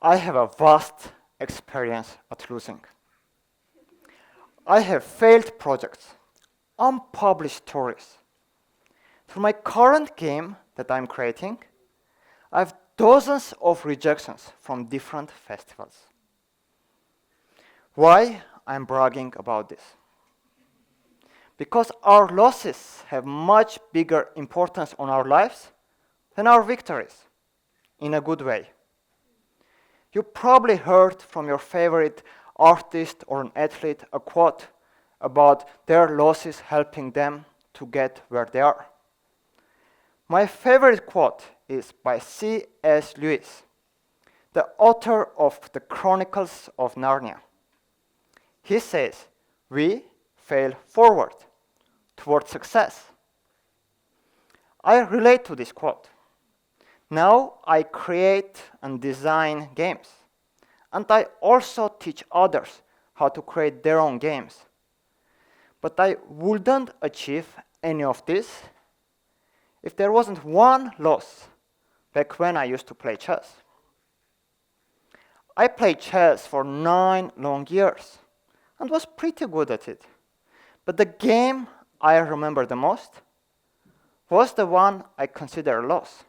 I have a vast experience at losing. I have failed projects, unpublished stories. For my current game that I'm creating, I have dozens of rejections from different festivals. Why I'm bragging about this? Because our losses have much bigger importance on our lives than our victories, in a good way. You probably heard from your favorite artist or an athlete a quote about their losses helping them to get where they are. My favorite quote is by C.S. Lewis, the author of the Chronicles of Narnia. He says, "We fail forward towards success." I relate to this quote. Now I create and design games, and I also teach others how to create their own games. But I wouldn't achieve any of this if there wasn't one loss back when I used to play chess. I played chess for 9 long years and was pretty good at it. But the game I remember the most was the one I consider a loss.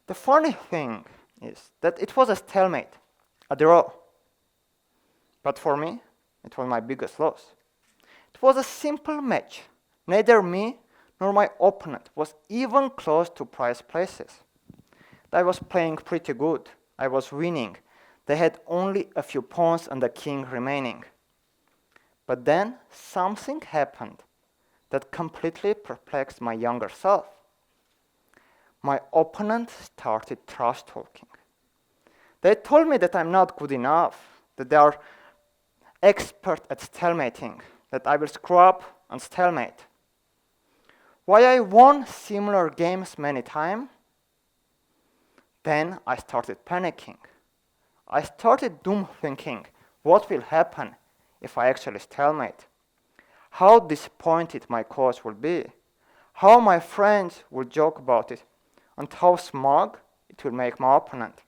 The funny thing is that it was a stalemate, a draw. But for me, it was my biggest loss. It was a simple match. Neither me nor my opponent was even close to prize places. I was playing pretty good. I was winning. They had only a few pawns and a king remaining. But then something happened that completely perplexed my younger self. My opponent started trash talking. They told me that I'm not good enough, that they are expert at stalemating, that I will screw up and stalemate. Why I won similar games many times? Then I started panicking. I started doom thinking, what will happen if I actually stalemate? How disappointed my coach will be, how my friends will joke about it, and how smug it will make my opponent.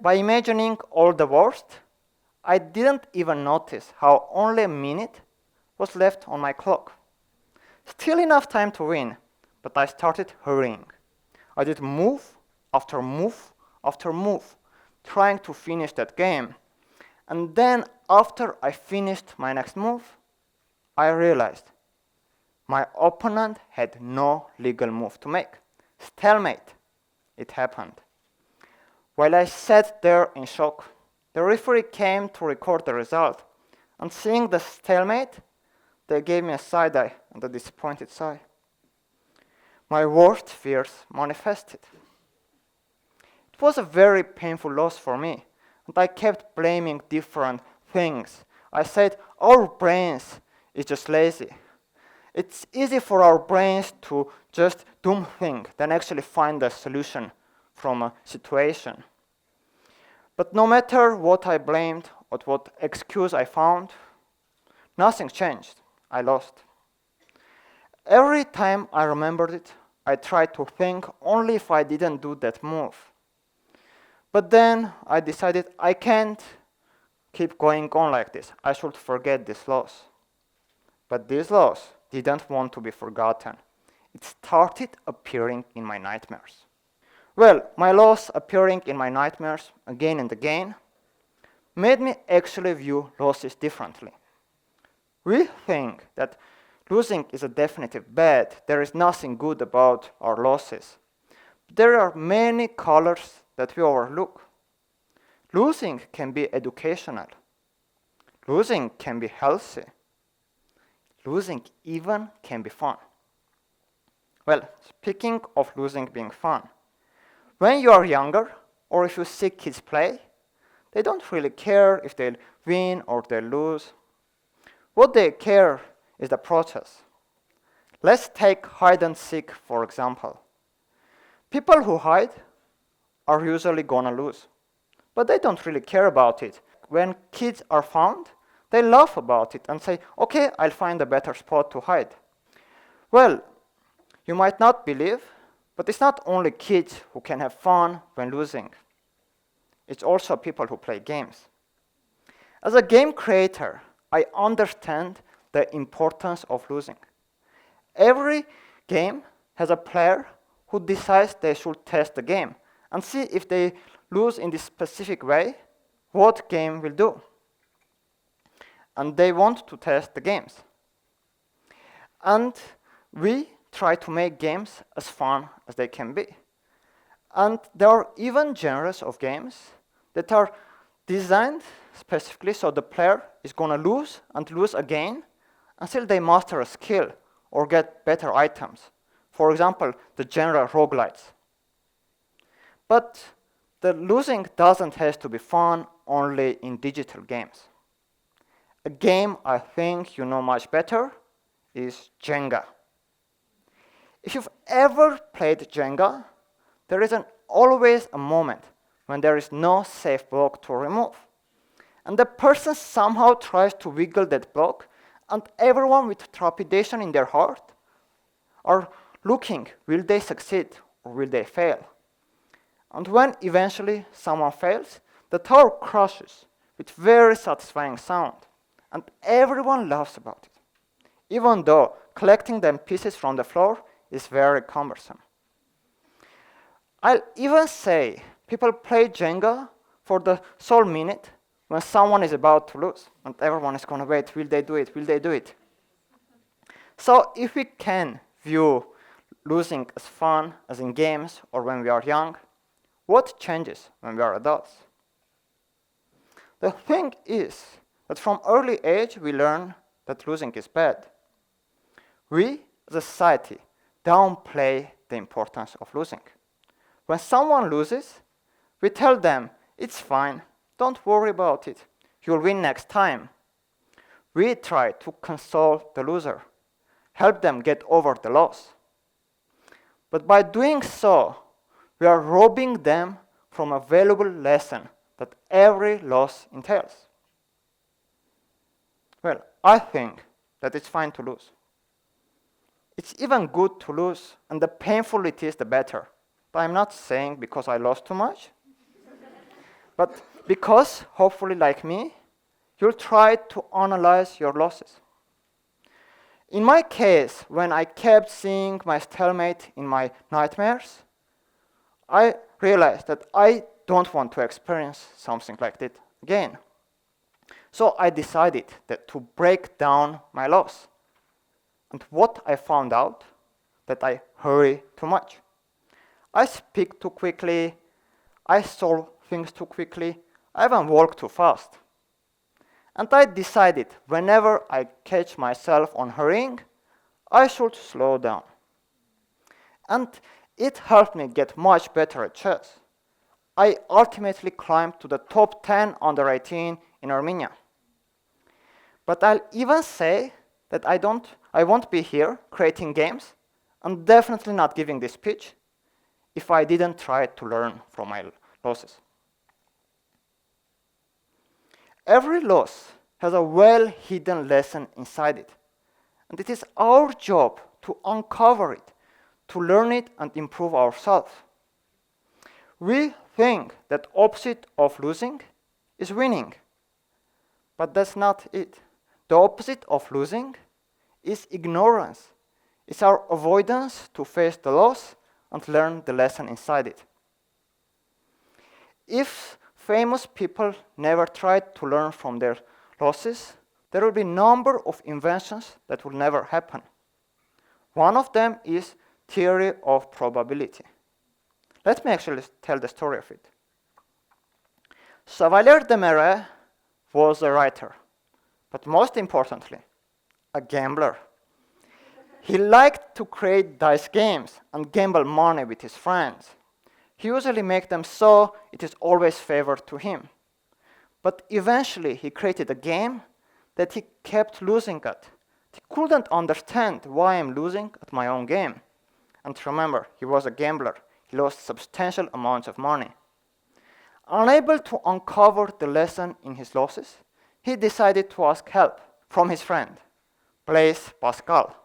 By imagining all the worst, I didn't even notice how only a minute was left on my clock. Still enough time to win, but I started hurrying. I did move after move after move, trying to finish that game. And then after I finished my next move, I realized my opponent had no legal move to make. Stalemate. It happened. While I sat there in shock, the referee came to record the result, and seeing the stalemate, they gave me a side eye and a disappointed sigh. My worst fears manifested. It was a very painful loss for me, and I kept blaming different things. I said, our brains is just lazy. It's easy for our brains to just doom think than actually find a solution from a situation. But no matter what I blamed or what excuse I found, nothing changed. I lost. Every time I remembered it, I tried to think only if I didn't do that move. But then I decided I can't keep going on like this. I should forget this loss. But this loss didn't want to be forgotten. It started appearing in my nightmares. Well, my loss appearing in my nightmares again and again made me actually view losses differently. We think that losing is a definitive bad. There is nothing good about our losses. There are many colors that we overlook. Losing can be educational. Losing can be healthy. Losing even can be fun. Well, speaking of losing being fun, when you are younger, or if you see kids play, they don't really care if they'll win or they'll lose. What they care is the process. Let's take hide and seek, for example. People who hide are usually gonna lose, but they don't really care about it. When kids are found, they laugh about it and say, okay, I'll find a better spot to hide. Well, you might not believe, but it's not only kids who can have fun when losing. It's also people who play games. As a game creator, I understand the importance of losing. Every game has a player who decides they should test the game and see if they lose in this specific way, what game will do. And they want to test the games. And we try to make games as fun as they can be. And there are even genres of games that are designed specifically so the player is going to lose and lose again until they master a skill or get better items. For example, the genre roguelites. But the losing doesn't have to be fun only in digital games. A game I think you know much better is Jenga. If you've ever played Jenga, there is always a moment when there is no safe block to remove. And the person somehow tries to wiggle that block, and everyone with trepidation in their heart are looking, will they succeed or will they fail? And when eventually someone fails, the tower crashes with very satisfying sound, and everyone laughs about it, even though collecting them pieces from the floor is very cumbersome. I'll even say people play Jenga for the sole minute when someone is about to lose, and everyone is going to wait, will they do it, will they do it? So if we can view losing as fun as in games or when we are young, what changes when we are adults? The thing is that from early age we learn that losing is bad. We, as a society, downplay the importance of losing. When someone loses, we tell them, it's fine, don't worry about it, you'll win next time. We try to console the loser, help them get over the loss. But by doing so, we are robbing them from a valuable lesson that every loss entails. Well, I think that it's fine to lose. It's even good to lose, and the painful it is, the better. But I'm not saying because I lost too much, but because, hopefully like me, you'll try to analyze your losses. In my case, when I kept seeing my stalemate in my nightmares, I realized that I don't want to experience something like that again. So I decided that to break down my loss. And what I found out, that I hurry too much. I speak too quickly, I solve things too quickly, I even walk too fast. And I decided whenever I catch myself on hurrying, I should slow down. And it helped me get much better at chess. I ultimately climbed to the top 10 under 18 in Armenia. But I'll even say that I won't be here creating games and definitely not giving this speech if I didn't try to learn from my losses. Every loss has a well-hidden lesson inside it, and it is our job to uncover it, to learn it and improve ourselves. We think that opposite of losing is winning, but that's not it. The opposite of losing is ignorance. It's our avoidance to face the loss and learn the lesson inside it. If famous people never tried to learn from their losses, there will be a number of inventions that will never happen. One of them is theory of probability. Let me actually tell the story of it. Chevalier de Marais was a writer, but most importantly, a gambler. He liked to create dice games and gamble money with his friends. He usually made them so it is always favored to him. But eventually he created a game that he kept losing at. He couldn't understand why I'm losing at my own game. And remember, he was a gambler. He lost substantial amounts of money. Unable to uncover the lesson in his losses, he decided to ask help from his friend, Blaise Pascal,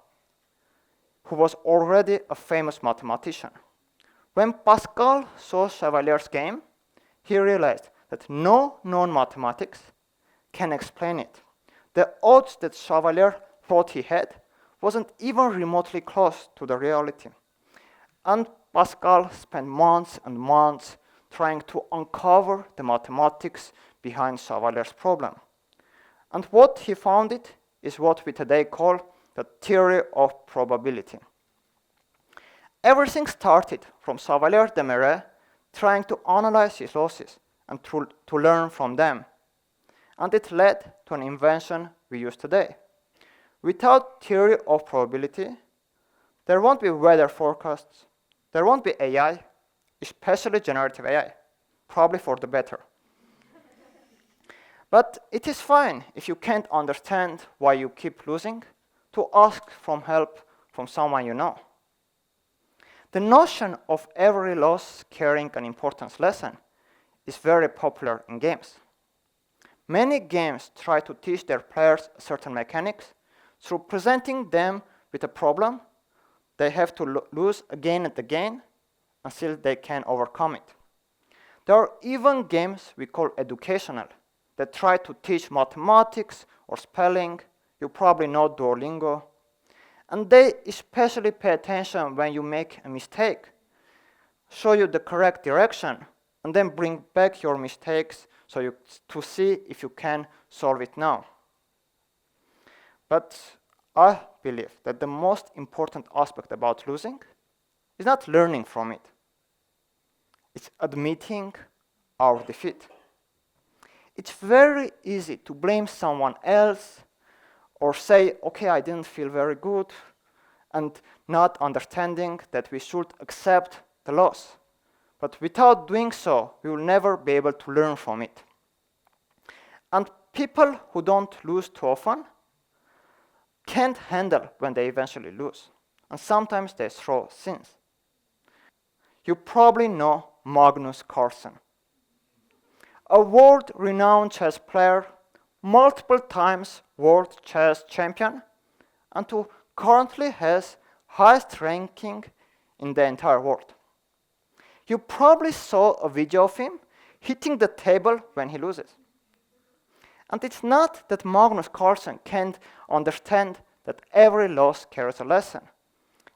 who was already a famous mathematician. When Pascal saw Chevalier's game, he realized that no known mathematics can explain it. The odds that Chevalier thought he had wasn't even remotely close to the reality. And Pascal spent months and months trying to uncover the mathematics behind Chevalier's problem. And what he found it is what we today call the theory of probability. Everything started from Chevalier de Marais trying to analyze his losses and to learn from them. And it led to an invention we use today. Without theory of probability, there won't be weather forecasts, there won't be AI, especially generative AI, probably for the better. But it is fine if you can't understand why you keep losing to ask for help from someone you know. The notion of every loss carrying an importance lesson is very popular in games. Many games try to teach their players certain mechanics through presenting them with a problem they have to lose again and again until they can overcome it. There are even games we call educational that try to teach mathematics or spelling. You probably know Duolingo. And they especially pay attention when you make a mistake, show you the correct direction, and then bring back your mistakes to see if you can solve it now. But I believe that the most important aspect about losing is not learning from it. It's admitting our defeat. It's very easy to blame someone else or say, okay, I didn't feel very good, and not understanding that we should accept the loss. But without doing so, we will never be able to learn from it. And people who don't lose too often can't handle when they eventually lose. And sometimes they throw sins. You probably know Magnus Carlsen, a world-renowned chess player, multiple times world chess champion, and who currently has highest ranking in the entire world. You probably saw a video of him hitting the table when he loses. And it's not that Magnus Carlsen can't understand that every loss carries a lesson.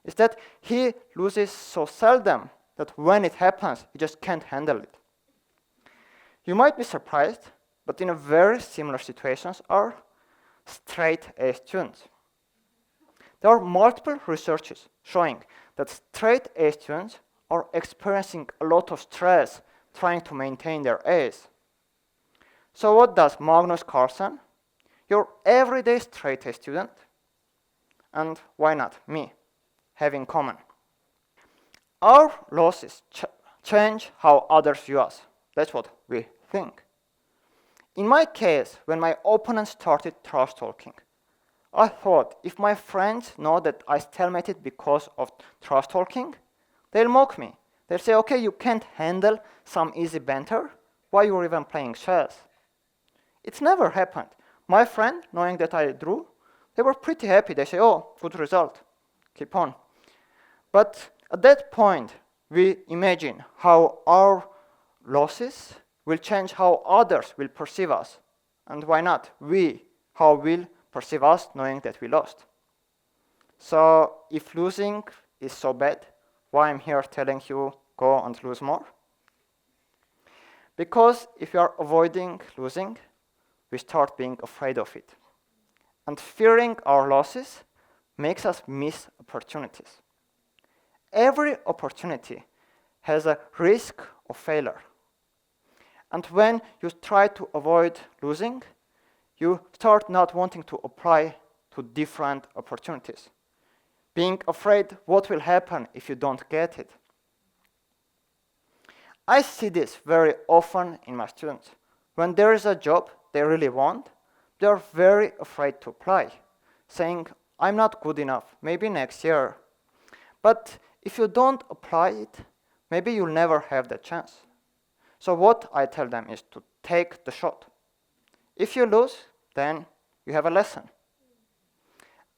It's that he loses so seldom that when it happens, he just can't handle it. You might be surprised, but in a very similar situations are straight A students. There are multiple researches showing that straight A students are experiencing a lot of stress trying to maintain their A's. So what does Magnus Carlsen, your everyday straight A student, and why not me, have in common? Our losses change how others view us. That's what we think. In my case, when my opponent started trash talking, I thought if my friends know that I stalemated because of trash talking, they'll mock me. They'll say, okay, you can't handle some easy banter. Why you're even playing chess? It's never happened. My friend, knowing that I drew, they were pretty happy. They say, oh, good result. Keep on. But at that point, we imagine how our losses will change how others will perceive us. And why not? How we'll perceive us knowing that we lost. So if losing is so bad, why I'm here telling you go and lose more? Because if you are avoiding losing, we start being afraid of it. And fearing our losses makes us miss opportunities. Every opportunity has a risk of failure. And when you try to avoid losing, you start not wanting to apply to different opportunities, being afraid what will happen if you don't get it. I see this very often in my students. When there is a job they really want, they are very afraid to apply, saying, I'm not good enough, maybe next year. But if you don't apply it, maybe you'll never have that chance. So what I tell them is to take the shot. If you lose, then you have a lesson.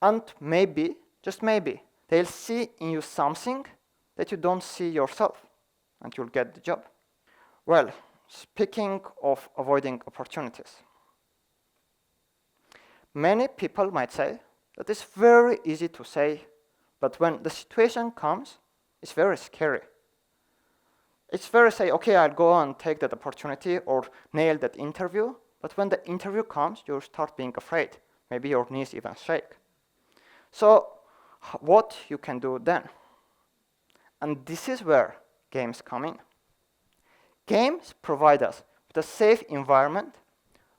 And maybe, just maybe, they'll see in you something that you don't see yourself, and you'll get the job. Well, speaking of avoiding opportunities, many people might say that it's very easy to say, but when the situation comes, it's very scary. It's very say, okay, I'll go and take that opportunity or nail that interview, but when the interview comes, you start being afraid. Maybe your knees even shake. So what you can do then? And this is where games come in. Games provide us with a safe environment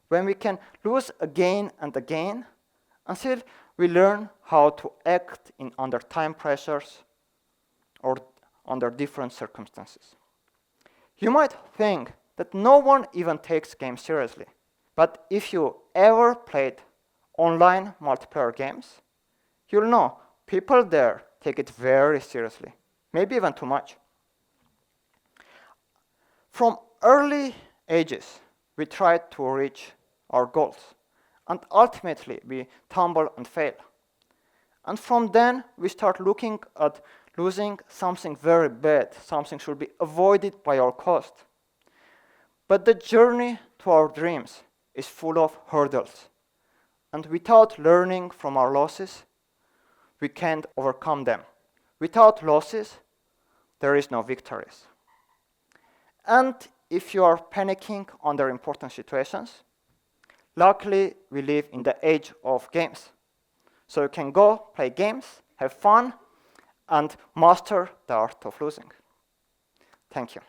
when we can lose again and again until we learn how to act under time pressures or under different circumstances. You might think that no one even takes games seriously, but if you ever played online multiplayer games, you'll know people there take it very seriously, maybe even too much. From early ages, we try to reach our goals, and ultimately we tumble and fail. And from then, we start looking at losing something very bad, something should be avoided by all cost. But the journey to our dreams is full of hurdles, and without learning from our losses, we can't overcome them. Without losses, there is no victories. And if you are panicking under important situations, luckily we live in the age of games. So you can go play games, have fun, and master the art of losing. Thank you.